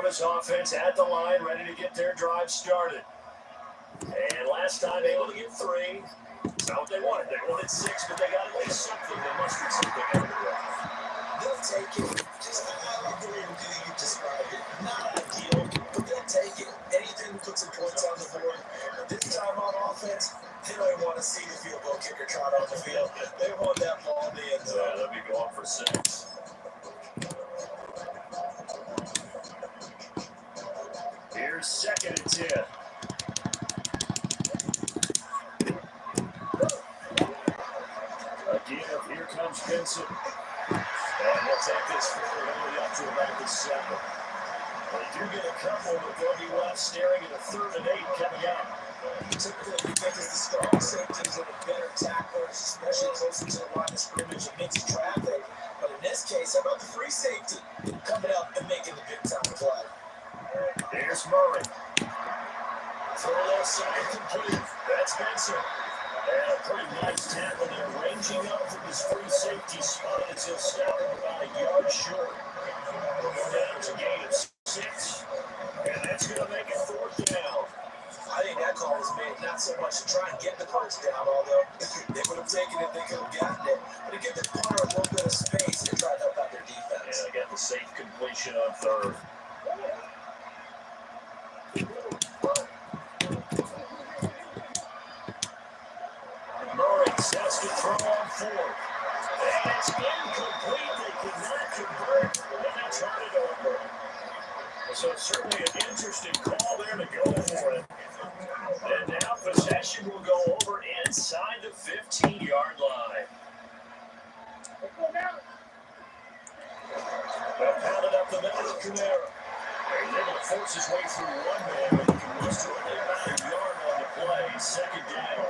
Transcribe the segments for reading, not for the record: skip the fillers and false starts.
Columbus offense at the line, ready to get their drive started. And last time able to get 3. It's not what they wanted. They wanted 6, but they got at least something. They must get something out of the drive. They'll take it. Just the way you described it. Not ideal, but they'll take it. Anything that puts some points on the board. This time on offense, they don't want to see the field goal kicker trot on the field. They want that ball in the end zone. They'll be going for 6. Here's 2nd and 10. Again, here comes Benson. And we'll take this forward only up to about the 7. They do get a couple, but they'll be left staring at a 3rd and 8 coming up. Typically, defense is the strong safeties and the better tacklers, especially closer to the line of scrimmage and mixed traffic. But in this case, how about the free safety coming up and making the big time play? Here's Murray. Throw left side complete. That's Benson. And a pretty nice tackle there, ranging up from his free safety spot as he'll stop him about a yard short. Down to gain of 6. And that's going to make it 4th down. I think that call was made not so much to try and get the first down, although they would have taken it, they could have gotten it. But to give the punter a little bit of space and try to help out their defense. Yeah, they got the safe completion on 3rd. Murray sets to throw on 4th. And it's incomplete. They could not convert. And they turn it over. So it's certainly an interesting call there to go for it. And now possession will go over inside the 15-yard line. Well, pounded up the middle of Kamara. He's able to force his way through one man, but he can muster only about a yard on the play. 2nd down.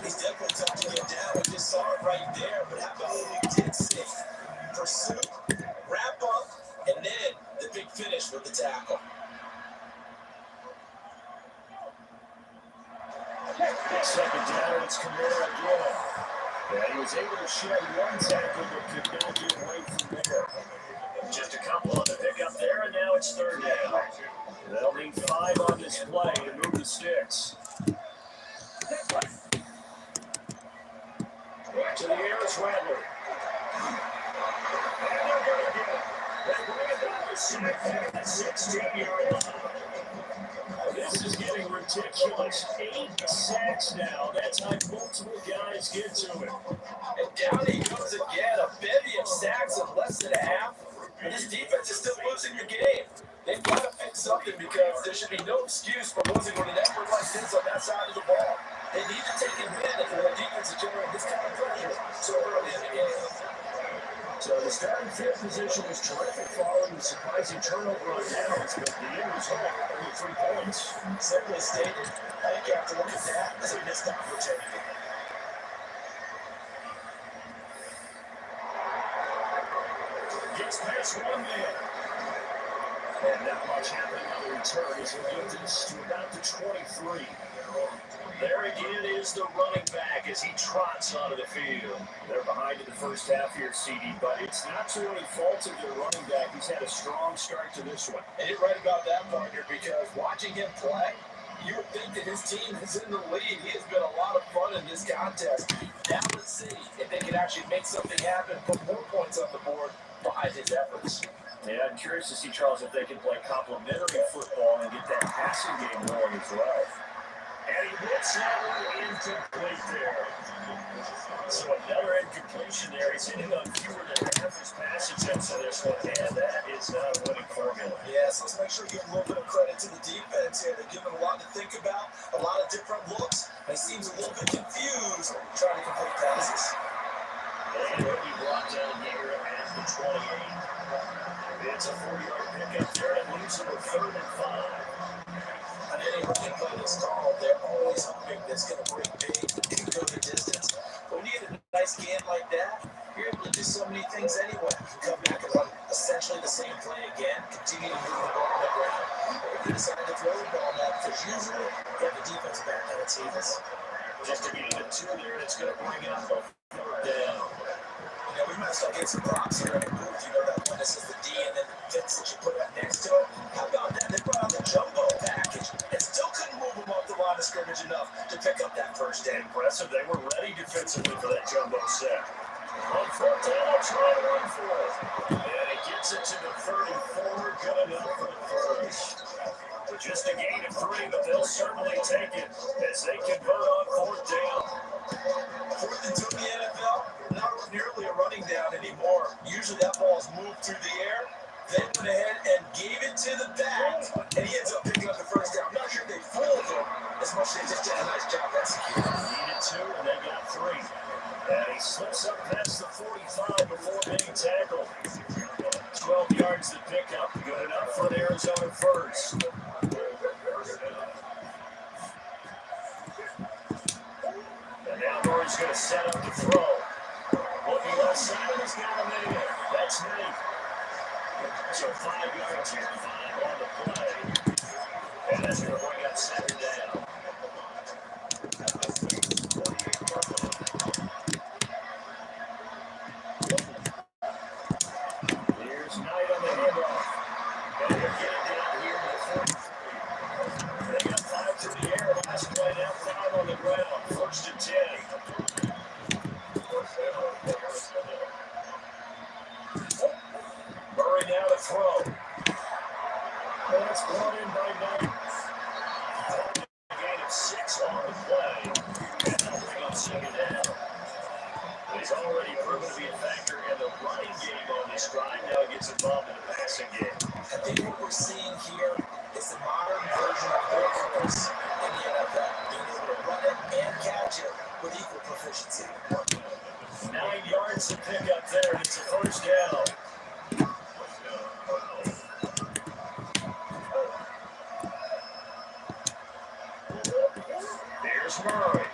He's definitely tough to get down. We just saw it right there. But how about what we did see? Pursuit, wrap up, and then the big finish with the tackle. 2nd down, it's Kamara again. Yeah, he was able to shed one tackle, but could not get away from there. Just a couple on the pickup there, and now it's 3rd down. They'll need 5 on this play to move the sticks. To the air is Rattler. And they're going to get it. They bring it down to 16-yard line. This is getting ridiculous. 8 sacks now. That's how multiple guys get to him. And down he goes again. A bevy of sacks in less than a half. And this defense is still losing the game. They've got to fix something because there should be no excuse for losing with an effort like this on that side of the ball. They need to take advantage of their defense to generate this kind of pressure so early in the game. So the starting 5th position was terrific following the surprising turnover on downs, but the end result, only 3 points. Simply stated, I think you have to look at that as a missed opportunity. Gets past 1 man. And not much happening on the return as he gets this to about the 23. There again is the running back as he trots onto the field. They're behind in the first half here, CD, but it's not to any fault of their running back. He's had a strong start to this one. And you're right about that, partner, because watching him play, you would think that his team is in the lead. He has been a lot of fun in this contest. Now let's see if they can actually make something happen, put more points on the board behind his efforts. Yeah, I'm curious to see, Charles, if they can play complementary football and get that passing game going as well. And he hits that one incomplete there. So another incompletion there. He's hitting on fewer than half his passing attempts in this one, and that is not a winning formula. Yes, let's make sure you give a little bit of credit to the defense here. They're giving a lot to think about, a lot of different looks. He seems a little bit confused trying to complete passes. And he'll be brought down here at the 28. It's a 40-yard pickup there. It leaves him with 3rd and 5. On any running play that's called, they're always hoping that's going to break big and go the distance. But when you get a nice game like that, you're able to do so many things anyway. You can come back and run essentially the same play again, continue to move the ball on the ground. Or you can decide to throw the ball back because usually you have the defense back on its heels. Just to get it 2 there, it's going to bring up a 3rd down. You know, we might start getting some props here in the booth. You know that one that says the D and then Vincent, you put that next to it. How about that? They brought out the jumbo package and still couldn't move him off the line of scrimmage enough to pick up that first down. Impressive. They were ready defensively for that jumbo set. On fourth down, trying to run for it. And he gets it to the 34. Good enough for the first. Just a gain of 3, but they'll certainly take it as they convert on fourth down. Fourth and 2 in the NFL, not nearly a running down anymore. Usually that ball's moved through the air. They went ahead and gave it to the back, and he ends up picking up the first down. I'm not sure they fooled him as much as they just did a nice job executing. Needed 2, and they got 3. And he slips up past the 45 before being tackled. 12 yards to pick up. Good enough for the Arizona first. And now Murray's going to set up the throw. Looking left side, he's got him in. That's Nate. So 5 yards here, 5 on the play. And that's going to bring up second down. Here's Knight on the handoff. And they're getting down here to the 43. They got 5 through the air. Last play now, 5 on the ground. First and 10. Murray now to throw. That's brought in by Knight. A gain of 6 on the play. And that'll bring up second down. He's already proven to be a factor in the running game on this drive. Now he gets involved in the passing game. I think what we're seeing here is the modern version of Bill Curtis in the NFL, being able to run it and catch it with equal proficiency. 9 yards to pick up there, and it's a first down. Here's Murray.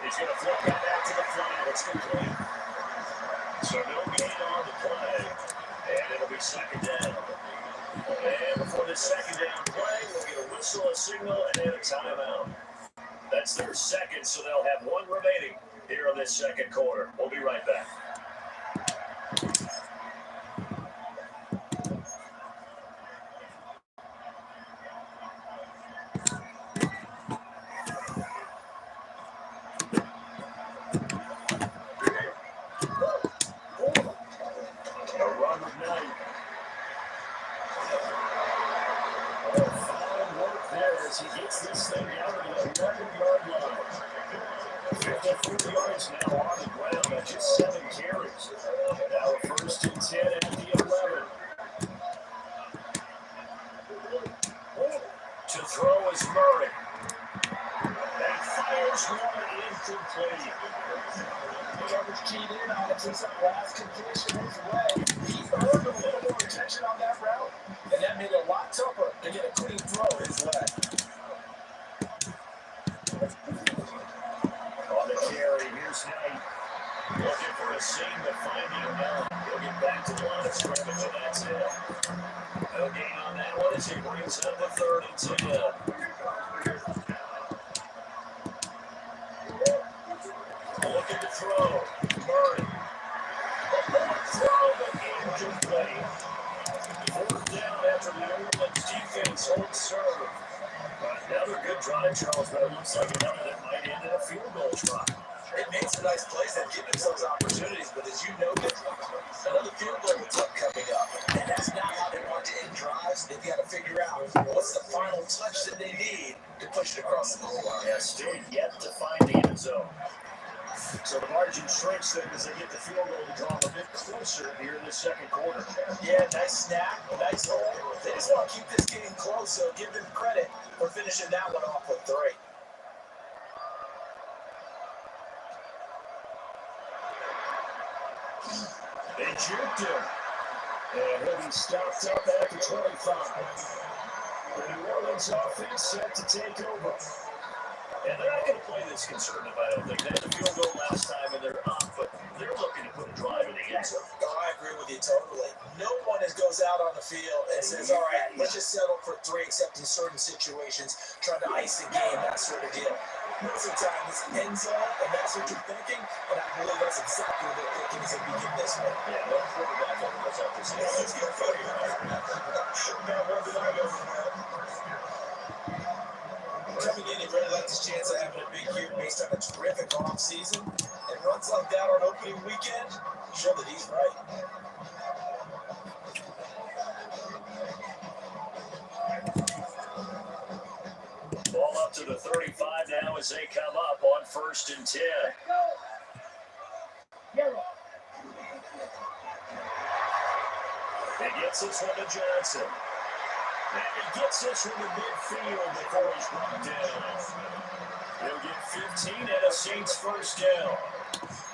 He's going to flip that back to the flat. It's complete. So no gain on the play, and it'll be second down. And before the second down play, we'll get a whistle, a signal, and a timeout. That's their second, so they'll have 1 remaining here in this second quarter. We'll be right back. He gets this thing out of the 11-yard line. 54 yards now on the ground. That's just 7 carries. Now a first and 10 at the 11. To throw is Murray. And fires one incomplete. Coverage keyed in on it since that last completion his way. He earned a little more attention on that route, and that made it a lot tougher to get a clean throw his way. On the carry, here's Knight. Looking for a seam, but finding him now. He'll get back to the line of scrimmage, and that's it. No gain on that one as he brings up a 3rd and 10. Looking to throw. Murray. A bullet throw, but incomplete. 4th down after the Orleans defense holds serve. Another good drive, Charles, but it looks like another that might end in a field goal try. They made some nice plays that give themselves opportunities, but as you noted, another field goal attempt coming up. And that's not how they want to end drives. They've got to figure out what's the final touch that they need to push it across the goal line. Yeah, still yet to find the end zone. So the margin shrinks then as they get the field goal to draw them a bit closer here in the second quarter. Yeah, nice snap, nice hole. They just want to keep this game close, so give them credit for finishing that one off with 3. They juked him. And he'll be stopped up at the 25. The New Orleans offense set to take over. And they're not going to play this conservative, I don't think. They had a field goal last time and they're up, but they're looking to put a drive in the end zone. Oh, I agree with you totally. No one goes out on the field and says, all right, let's just settle for 3, except in certain situations, trying to ice a game, that sort of deal. Most of the time, it's end zone, and that's what you're thinking, and I believe that's That's exactly what they're thinking as they begin this one. Yeah, no quarterback ever goes out this Yeah, let's get funny. Now, what did I go for? Coming in, he really liked his chance of having a big year based on a terrific offseason. And runs like that on opening weekend show that he's right. Ball up to the 35 now as they come up on 1st and 10. He gets this one to Johnson. And he gets this one to midfield before he's brought down. He'll get 15 and a Saints first down.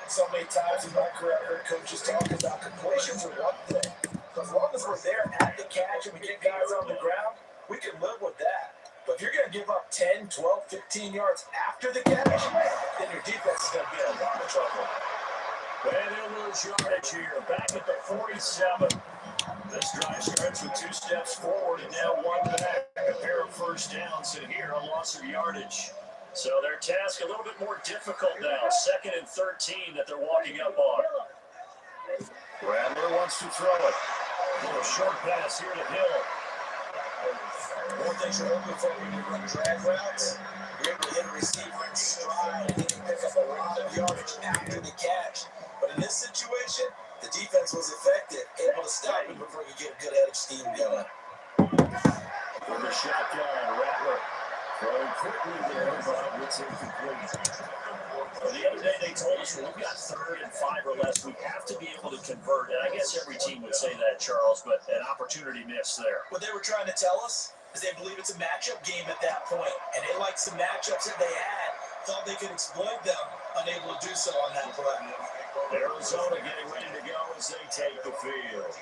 So many times in my career, I heard coaches talk about completions are one thing. But as long as we're there at the catch and we get guys on the ground, we can live with that. But if you're going to give up 10, 12, 15 yards after the catch, then your defense is going to be in a lot of trouble. And they'll lose yardage here. Back at the 47. This drive starts with 2 steps forward and now 1 back. A pair of first downs and here a loss of yardage. So their task a little bit more difficult now. 2nd and 13 that they're walking up on. Rattler wants to throw it. A little short pass here to Hill. One thing you're looking for when you run drag routes, you're able to hit a receiver in stride and he can pick up a lot of yardage after the catch. But in this situation, the defense was effective, able to stop him before you get a good head of steam going. For the shotgun, Rattler throwing quickly there, but it's incomplete. Well, the other day they told us when we've got 3rd and 5 or less, we have to be able to convert. And I guess every team would say that, Charles, but an opportunity missed there. What they were trying to tell us is they believe it's a matchup game at that point, and they liked some matchups that they had, thought they could exploit them, unable to do so on that play. Arizona getting ready to go as they take the field.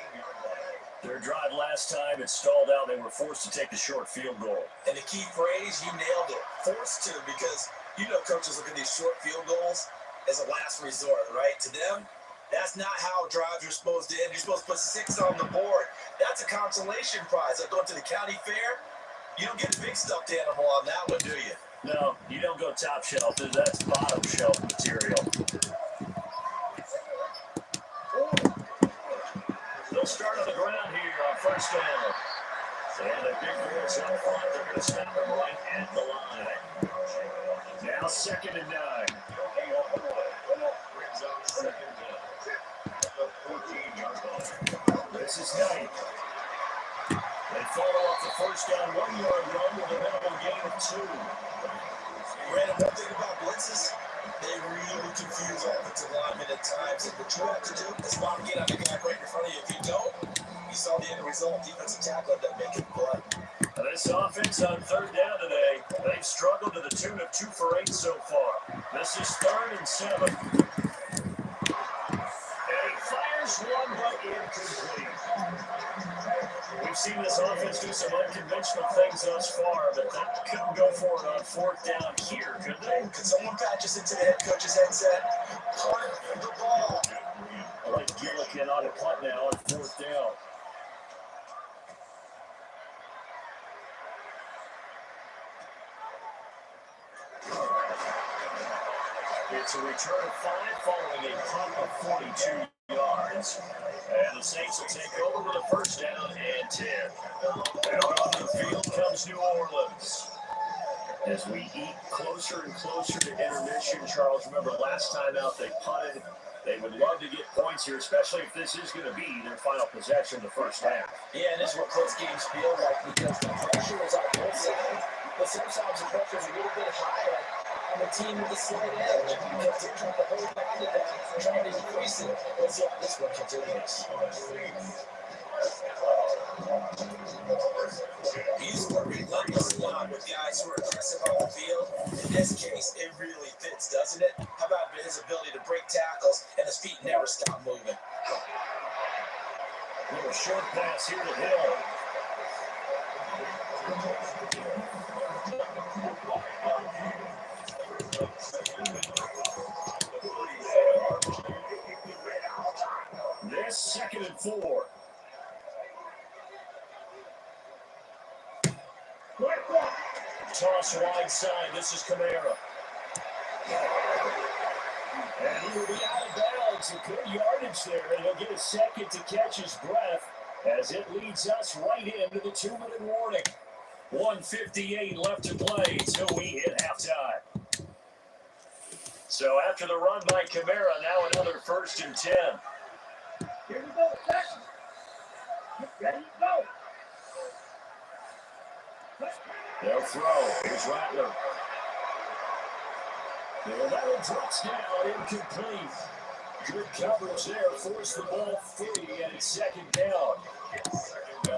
Their drive last time, it stalled out. They were forced to take the short field goal. And the key phrase, you nailed it, forced to, because you know coaches look at these short field goals as a last resort, right? To them, that's not how drives are supposed to end. You're supposed to put 6 on the board. That's a consolation prize. Like going to the county fair, you don't get a big stuffed animal on that one, do you? No, you don't go top shelf. That's bottom shelf material. They'll start on the ground here on 1st down. And a big force up front. They're going to stop him right at the line. Now 2nd and 9. This is 9. They follow up the 1st down 1-yard run with a minimum gain of 2. Brandon, one thing about blitzes, they really confuse offensive linemen at times. And what you have to do is not get on the guy right in front of you. If you don't, you saw the end result. Defensive tackle that make it play. This offense on 3rd down today, they've struggled to the tune of 2 for 8 so far. This is 3rd and 7. And he fires one, but incomplete. We've seen this offense do some unconventional things thus far, but that couldn't go for it on 4th down here, could they? Could someone patch us into the head coach's headset? Punt the ball. I like Gillikin on a punt now on 4th down. It's a return of 5 following a punt of 42 yards. And the Saints will take over with a 1st down and 10. Out on the field comes New Orleans. As we eat closer and closer to intermission, Charles, remember last time out they punted. They would love to get points here, especially if this is going to be their final possession the 1st half. Yeah, and this is what close games feel like because the pressure is on both sides, but sometimes the pressure is a little bit higher on the team with the slight edge because they're trying to hold on to that, trying to decrease it. Let's see how this one continues. He's working relentless line with guys who are aggressive on the field. In this case, it really fits, doesn't it? How about his ability to break tackles and his feet never stop moving? A little short pass here to Hill. This 2nd and 4. Toss wide side. This is Kamara. And he will be out of bounds. A good yardage there, and he'll get a second to catch his breath as it leads us right into the 2-minute warning. 1:58 left to play till we hit halftime. So after the run by Kamara, now another 1st and 10. Here we go, Jackson. Get ready, go. They'll throw. Here's Rattler. The 11 touchdown incomplete. Good coverage there. Forced the ball free, and it's 2nd down.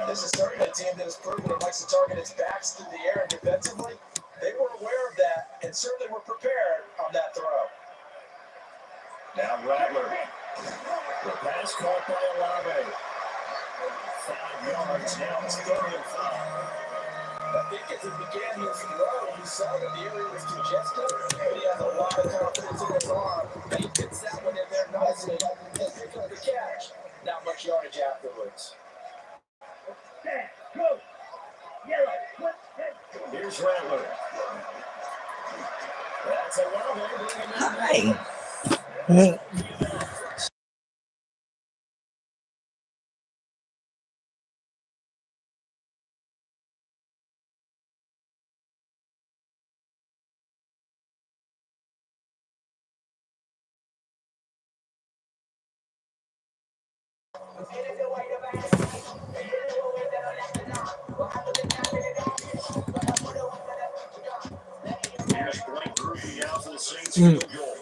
This is certainly a team that has proven it likes to target its backs through the air and defensively. They were aware of that and certainly were prepared on that throw. Now Rattler. The pass caught by Olave. 5 yards. Now it's 3rd and 5. I think as he began his throw, you saw that the area was congested, but he has a lot of confidence in his arm. And he gets that one in there nicely and pick up the catch. Not much yardage afterwards. Stand, go. Yellow. Here's Rattler. That's Olave bringing Hi. Here's Blake Grupe now for the Saints field goal.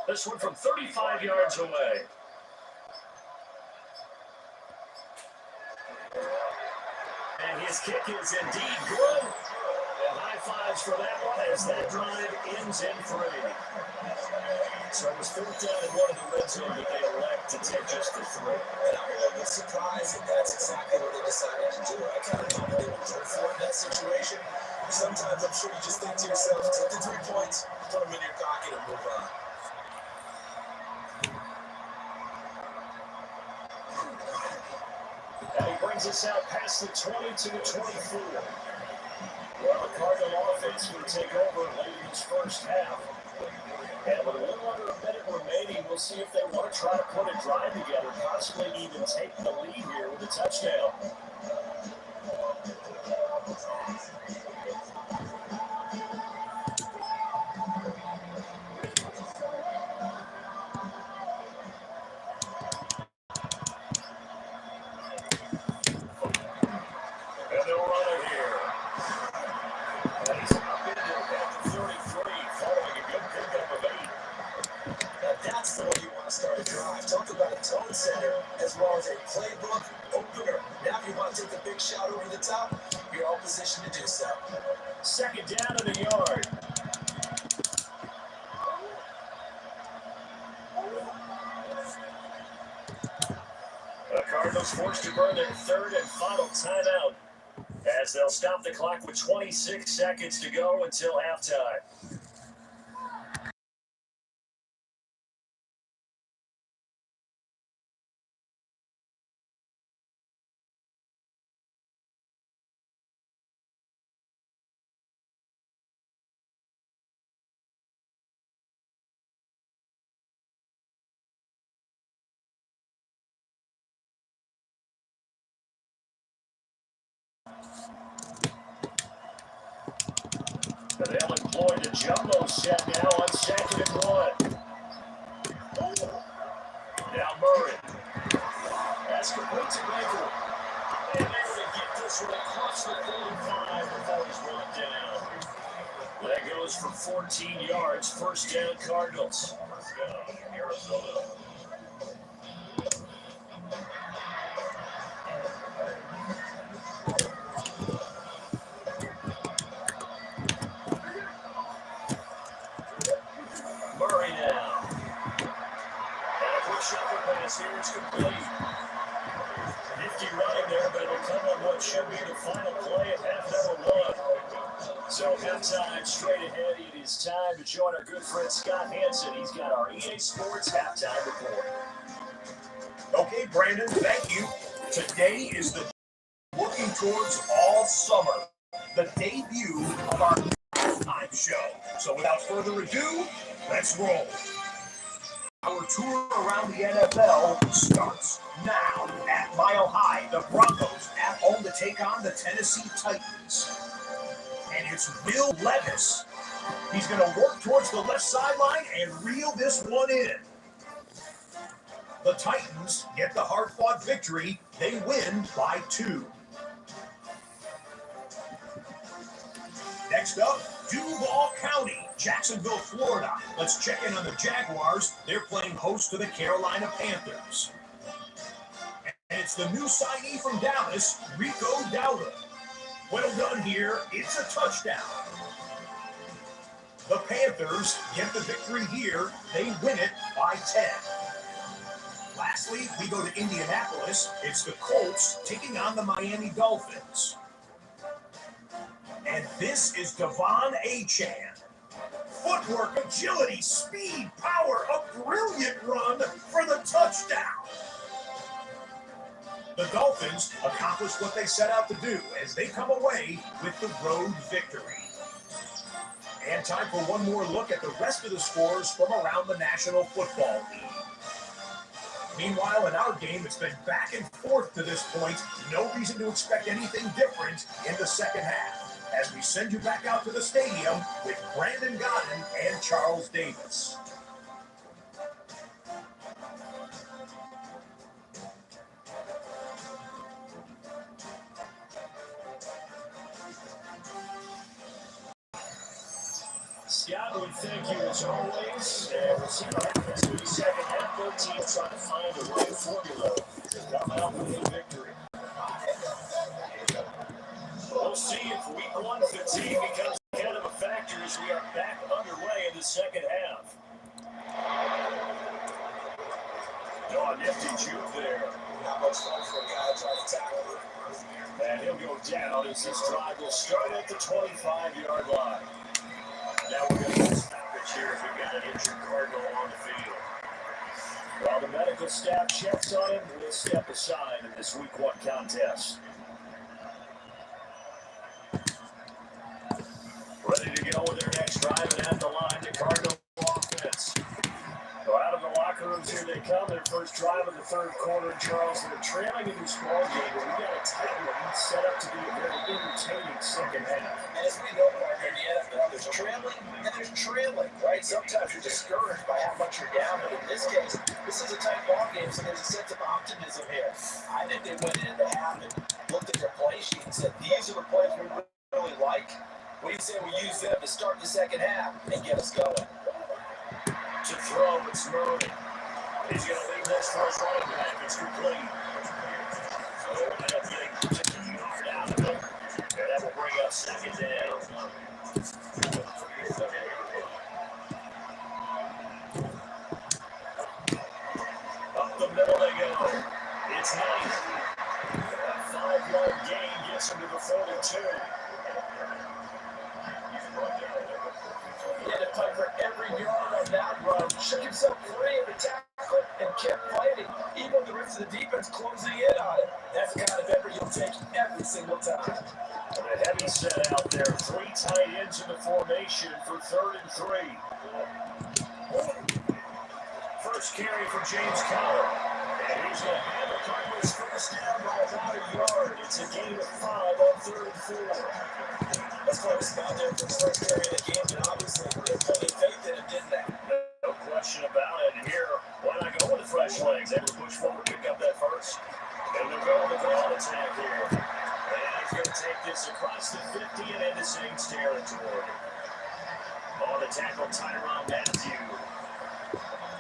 This one from 35 yards away. And his kick is indeed good. And high fives for that one as that drive ends in 3. So it was 4th down and 1 in the red zone, but they elect to take just the 3. And I'm a little bit surprised that that's exactly what they decided to do. I kind of thought that they would go for it in that situation. Sometimes I'm sure you just think to yourself, take the 3 points, put them in your pocket, and move on. And he brings us out past the 20 to the 24. Well, the Cardinal offense will take over late in this first half. And with a little under a minute remaining, we'll see if they want to try to put a drive together, possibly even take the lead here with a touchdown. And they'll run it here. And he's up into at the 33, following a good pickup of 8. Now that's the way you want to start a drive. Talk about a tone setter as well as a playbook opener. Now if you want to take a big shot over the top, you're all positioned to do so. 2nd down and a yard. The Cardinals forced to burn their 3rd and final timeout as they'll stop the clock with 26 seconds to go until halftime. But they'll employ the jumbo set now on 2nd and 1. Now Murray. That's complete to Baker. And able to get this one across the 45 before he's run down. That goes for 14 yards. 1st down Cardinals. Arizona. Murray now. And a quick shuffle pass here is complete. Nifty running there, but it'll come on what should be the final play at half number 1. So halftime straight ahead. It is time to join our good friend Scott Hanson. He's got our EA Sports halftime report. Okay, Brandon, thank you. Today is the working towards all summer, the debut of our halftime show. So without further ado, let's roll. tour around the NFL starts now. At Mile High, the Broncos at home to take on the Tennessee Titans. And it's Will Levis. He's going to work towards the left sideline and reel this one in. The Titans get the hard-fought victory. They win by 2. Next up, Duval County, Jacksonville, Florida. Let's check in on the Jaguars. They're playing host to the Carolina Panthers. And it's the new signee from Dallas, Rico Dowdle. Well done here. It's a touchdown. The Panthers get the victory here. They win it by 10. Lastly, we go to Indianapolis. It's the Colts taking on the Miami Dolphins. And this is Devon Achane. Footwork, agility, speed, power, a brilliant run for the touchdown. The Dolphins accomplish what they set out to do as they come away with the road victory. And time for one more look at the rest of the scores from around the National Football League. Meanwhile, in our game, it's been back and forth to this point. No reason to expect anything different in the second half, as we send you back out to the stadium with Brandon Godden and Charles Davis. Scott, we thank you as always. And we'll see what happens in the second half. Both teams trying to find the right formula to come out with a victory. We'll see if week 1 fatigue becomes kind of a factor as we are back underway in the second half. No, nifty juke there. Not much fun for a guy trying to tackle it. And he'll go down as this drive will start at the 25-yard line. Now we're going to get a stoppage here if we've got an injured Cardinal on the field. While the medical staff checks on him, we'll step aside in this week 1 contest. Ready to go with their next drive and at the line, the Cardinal offense. So out of the locker rooms here they come. Their first drive of the third quarter in Charles. They're trailing in this ball game, but we got a tight one set up to be a very entertaining second half. As we know, partner, in the NFL, there's trailing and there's trailing, right? Sometimes you're discouraged by how much you're down, but in this case, this is a tight ball game, so there's a sense of optimism here. I think they went into half and looked at their play sheet and said, these are the plays we really like. What do you say we use them to start the second half and get us going? To throw, it's Murray. He's going to leave this for his running back. It's complete. So end up getting just a yard out of it. And that will bring up second down. Up the middle they go. It's nice. A 5-yard gain gets him to the 42. He had to fight for every yard on that run. Shook himself free of the tackle and kept fighting, even with the rest of the defense closing in on him. That's the kind of effort you'll take every single time. And a heavy set out there. 3 tight ends in the formation for 3rd and 3. First carry for James Conner. And he's going to have the Cardinals first down by about a yard. It's a gain of 5 on 3rd and 4. That's why he's out there for his first carry of the game, and obviously they're putting faith in him, didn't they? No question about it. And here, why not go with the fresh legs? They will push forward, pick up that first. And they'll go with the ground attack here. And he's going to take this across the 50 and into Saints territory. On the tackle, Tyrann Mathieu.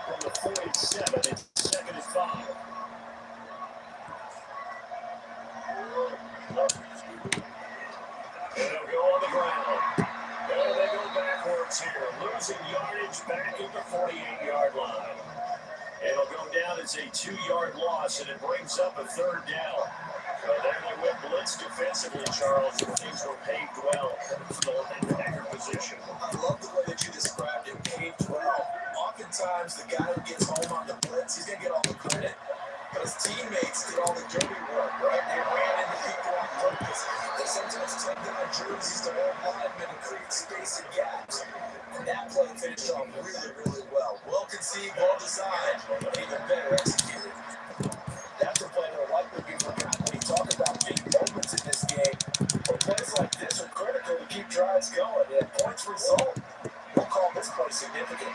From the 47, it's 2nd and 5. And they'll go on the ground. And they go backwards here. Losing yardage back at the 48-yard line. It'll go down as a 2-yard loss, and it brings up a 3rd down. So there they went blitz defensively, Charles, and things were paved well for the linebacker position. I love the way that you described it, paved well. Oftentimes, the guy who gets home on the blitz, he's going to get all the credit. But his teammates did all the dirty work, right? They ran into people on purpose. They sometimes tugged down jerseys to hold linemen and create space and gaps. And that play finished off really, really well. Well conceived, well designed, and even better executed. That's a play that will likely be forgotten when you talk about big moments in this game. But plays like this are critical to keep drives going. And points result, we'll call this play significant.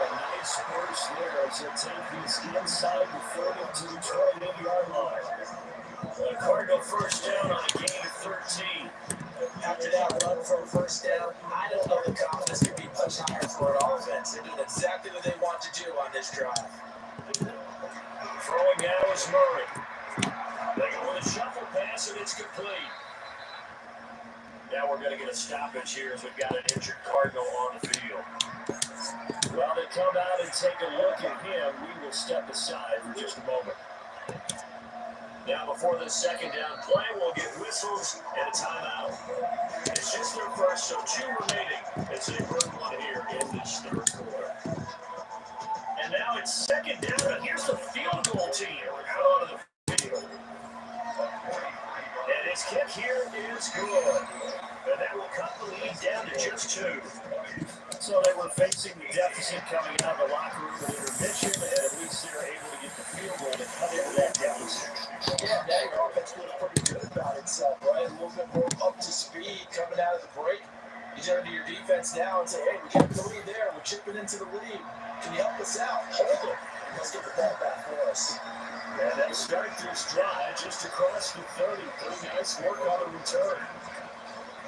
Nice burst there as they take this inside the 30 to the 28-yard line. The Cardinal first down on a gain of 13. After that run for a first down, I don't know the confidence could be much higher for an offense. They're doing exactly what they want to do on this drive. Throwing now is Murray. They go with a shuffle pass and it's complete. Now we're going to get a stoppage here as we've got an injured Cardinal on the field. While they come out and take a look at him, we will step aside for just a moment. Now before the second down play, we'll get whistles and a timeout. It's just their first, so 2 remaining as they run one here in this third quarter. And now it's second down, and here's the field goal team out onto the field. And his kick here is good. And that will cut the lead down to just 2. So they were facing the deficit coming out of the locker room at intermission, and at least they're able to get the field goal to cut into that deficit. Yeah, now your offense feels pretty good about itself, right? A little bit more up to speed coming out of the break. You turn to your defense now and say, hey, we got the lead there. We're chipping into the lead. Can you help us out? Hold it. Let's get the ball back for us. And they start this drive just across the 30. Pretty nice work on the return.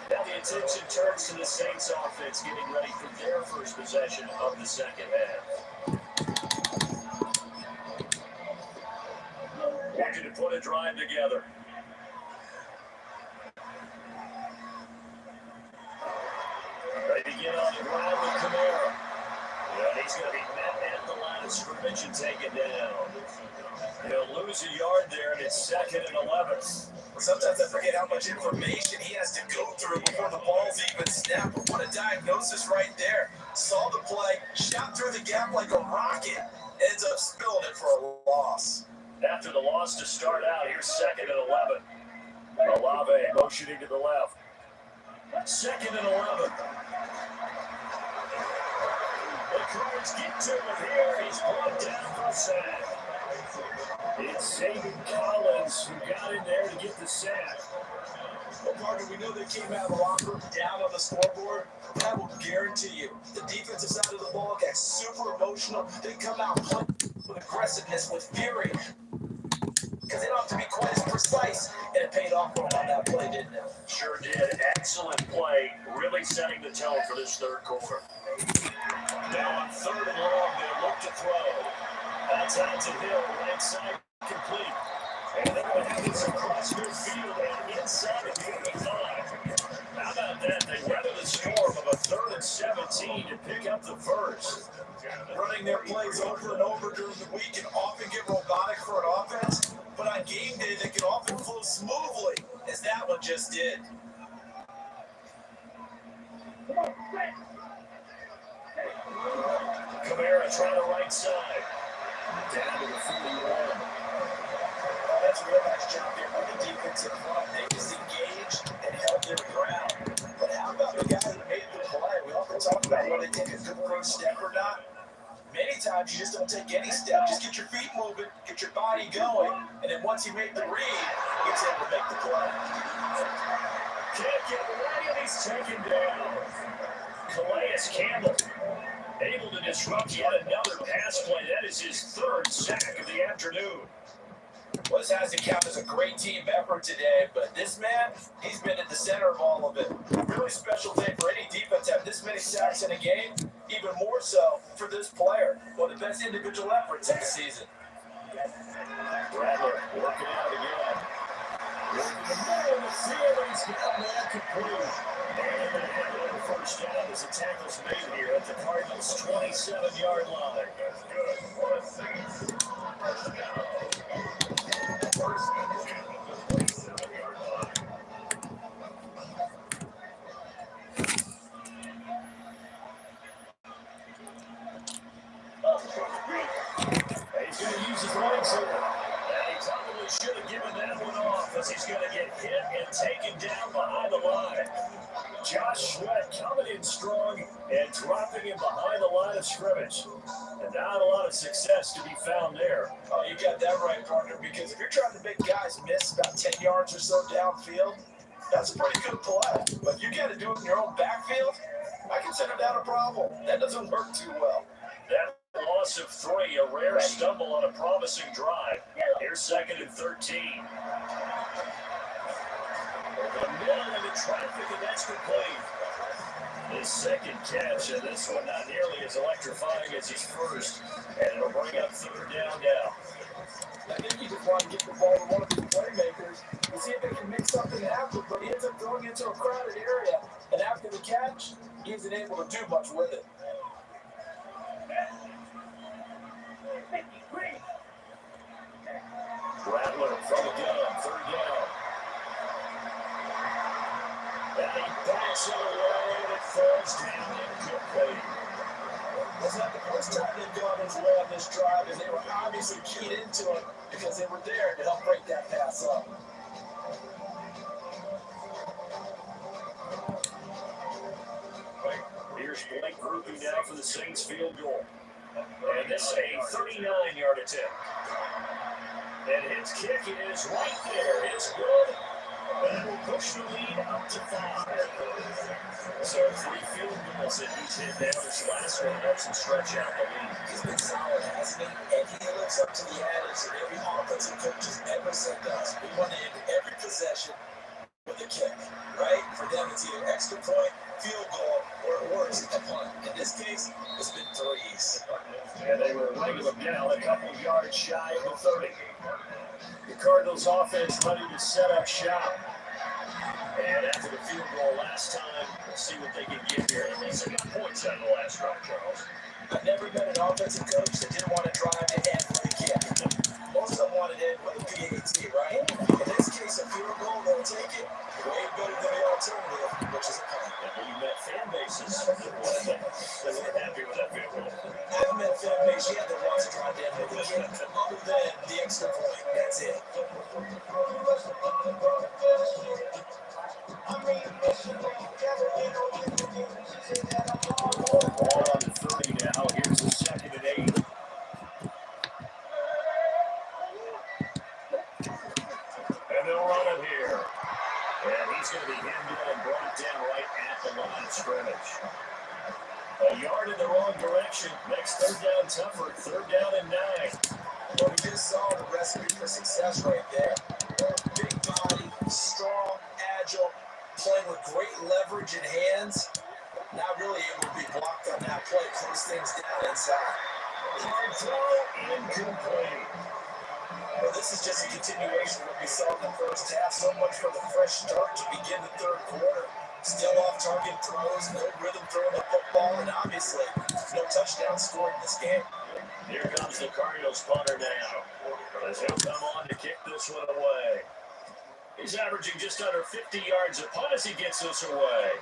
Now the attention turns to the Saints offense getting ready for their first possession of the second half. Looking to put a drive together. They begin on the ground with Kamara. Yeah, he's going to be met at the line of scrimmage and taken down. He'll lose a yard there, and it's second and 11. Sometimes I forget how much information he has to go through before the ball's even snapped. But what a diagnosis right there. Saw the play, shot through the gap like a rocket, ends up spilling it for a loss. After the loss to start out, here's second and 11. Olave motioning to the left. Second and 11. The Cards get to him here. He's brought down for a sack. It's Zayden Collins who got in there to get the sack. Well, partner, we know they came out of the locker room down on the scoreboard. But I will guarantee you, the defensive side of the ball got super emotional. They come out playing with aggressiveness, with fury. Because they don't have to be quite as precise. And it paid off for them on that play, didn't it? Sure did. Excellent play. Really setting the tone for this third quarter. Now on third and long, they look to throw. Outside to Hill, right side complete. And they're going to have this across midfield and inside of the 85. How about that? They weather the storm of a third and 17 to pick up the first. Running their plays over and over during the week can often get robotic for an offense, but on game day they can often flow smoothly, as that one just did. Kamara trying to right side. Down to the 41. That's a real nice job there by the defensive front. They just engaged and held their ground. But how about the guy who made the play? We often talk about whether they take a good first step or not. Many times you just don't take any step. Just get your feet moving, get your body going, and then once you make the read, it's able to make the play. Can't get away, and he's taken down. Calais Campbell able to disrupt yet another pass play. That is his third sack of the afternoon. Well, this has to count as a great team effort today, but this man, he's been at the center of all of it. Really special day for any defense to have this many sacks in a game, even more so for this player. One of the best individual efforts of the season. Rattler working out again. Working the middle of the field, and he's got that complete. And the first down as the tackle's made here at the Cardinals' 27-yard line. He's going to use giving that one off as he's going to get hit and taken down behind the line. Josh Sweat coming in strong and dropping him behind the line of scrimmage. And not a lot of success to be found there. Oh, you got that right, partner, because if you're trying to make guys miss about 10 yards or so downfield, that's a pretty good play. But if you got to do it in your own backfield, I consider that a problem. That doesn't work too well. That loss of 3, a rare stumble on a promising drive. Here's 2nd and 13. The middle of the traffic, and that's complete. His second catch, and this one not nearly as electrifying as his first. And it'll bring up 3rd down now. I think he just wanted to get the ball to one of his playmakers and see if they can make something happen, but he ends up throwing into a crowded area. And after the catch, he isn't able to do much with it. Rattler from the gun, 3rd down. And he backs it away, and it falls down incomplete. It's not the first time they've gone his way on this drive, and they were obviously keyed into it because they were there to help break that pass up. Here's Blake Grupe now for the Saints field goal. And this is a 39-yard attempt. And his kick is right there. It's good. And will push the lead up to 5. So 3 field goals that he's hit now. This last one helps him stretch out the lead. He's been solid, hasn't he? And he lives up to the adage that every offensive coach has ever said does. We want to end every possession with a kick, right? For them, it's either extra point, field goal, or worse, a punt. In this case, it's been 3s. And they were laying them down a couple yards shy of the 30. The Cardinals offense ready to set up shop. And after the field goal last time, let's see what they can get here. At least they got points out of the last drive, Charles. I've never met an offensive coach that didn't want to drive to end with a kick. Most of them wanted to end with a PAT, right? In this case, a field goal, they'll take it. Way better than the alternative, which is a punt. And you met fan bases that weren't happy with that field goal. I haven't met a fan base yet that wants to drive down with a kick other than the extra point. That's it. Ball on the 30 now. Here's the 2nd and 8. And they'll run it here. And he's going to be hemmed in and brought down right at the line of scrimmage. A yard in the wrong direction. Makes 3rd down tougher. 3rd down and 9. Well, we just saw the recipe for success right there. Big body, strong, agile, playing with great leverage in hands. Not really able to be blocked on that play. Close things down inside. Hard throw, incomplete. Well, this is just a continuation of what we saw in the first half. So much for the fresh start to begin the 3rd quarter. Still off target throws, no rhythm throwing the football, and obviously no touchdown scored in this game. Here comes the Cardinals punter now. As he'll come on to kick this one away. He's averaging just under 50 yards a punt as he gets this away.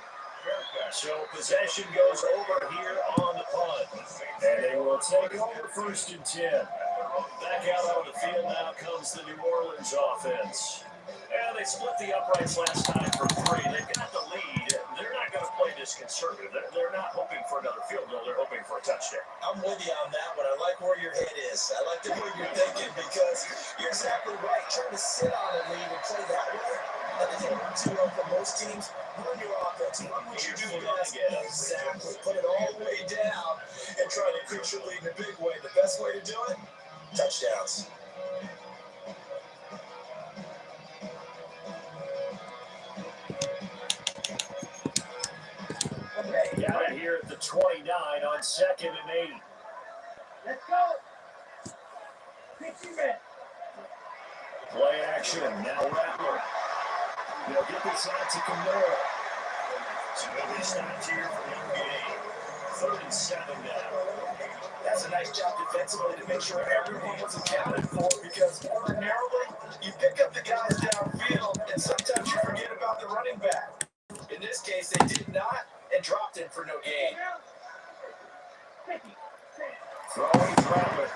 So possession goes over here on the punt. And they will take over 1st and 10. Back out on the field now comes the New Orleans offense. And they split the uprights last time for 3. They've got the lead. They're not going to play this conservative. They're not hoping for another field goal. They're hoping for a touchdown. I'm with you on that one. I like where your head is. I like the way you're thinking because you're exactly right. Trying to sit on a lead and play that way. I think too for most teams, run your offense. Run what you do best. Exactly. Put it all the way down and try to increase your lead in a big way. The best way to do it? Touchdowns. Got it here at the 29 on 2nd and 8. Let's go. 50 red. Play action. Now Rattler. They'll get this out to Kamara. So he'll be stopped here for no gain. 3rd and 7 now. That's a nice job defensively to make sure everyone was accounted for because ordinarily you pick up the guys downfield and sometimes you forget about the running back. In this case, they did not and dropped him for no gain. Throwing Rattler.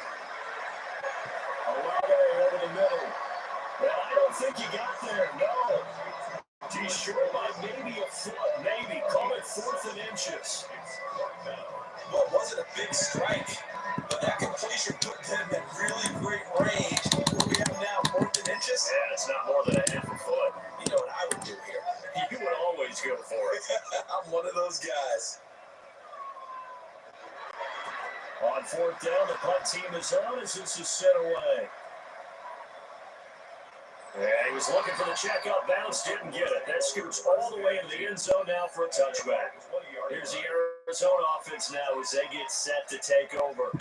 Olave over the middle. Well, think you got there. No. He's short by maybe a foot, maybe. Call it 4th and inches. Well, it wasn't a big strike, but that completion put them in really great range. What we have now, 4th and inches? Yeah, it's not more than a half a foot. You know what I would do here? You would always go for it. I'm one of those guys. On 4th down, the punt team is on as this is set away. Yeah, he was looking for the check-up bounce, didn't get it. That scoots all the way into the end zone now for a touchback. Here's the Arizona offense now as they get set to take over.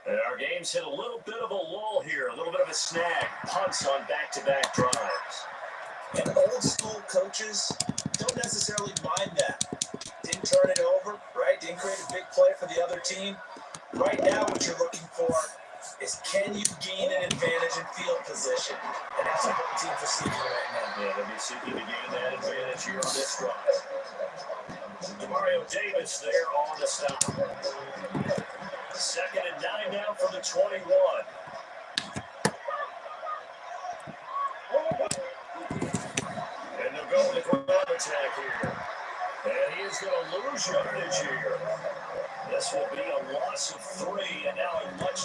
And our game's hit a little bit of a lull here, a little bit of a snag. Punts on back-to-back drives. And old school coaches don't necessarily mind that. Didn't turn it over, right? Didn't create a big play for the other team. Right now, what you're looking for is can you gain an advantage in field position? And that's what the teams are seeking right now. Yeah, they'll be seeking to gain that advantage here on this drive. Demario Davis there on the stop. 2nd and 9 now for the 21. And they'll go with the ground attack here. And he is going to lose yardage here. This will be a loss of 3, and now a much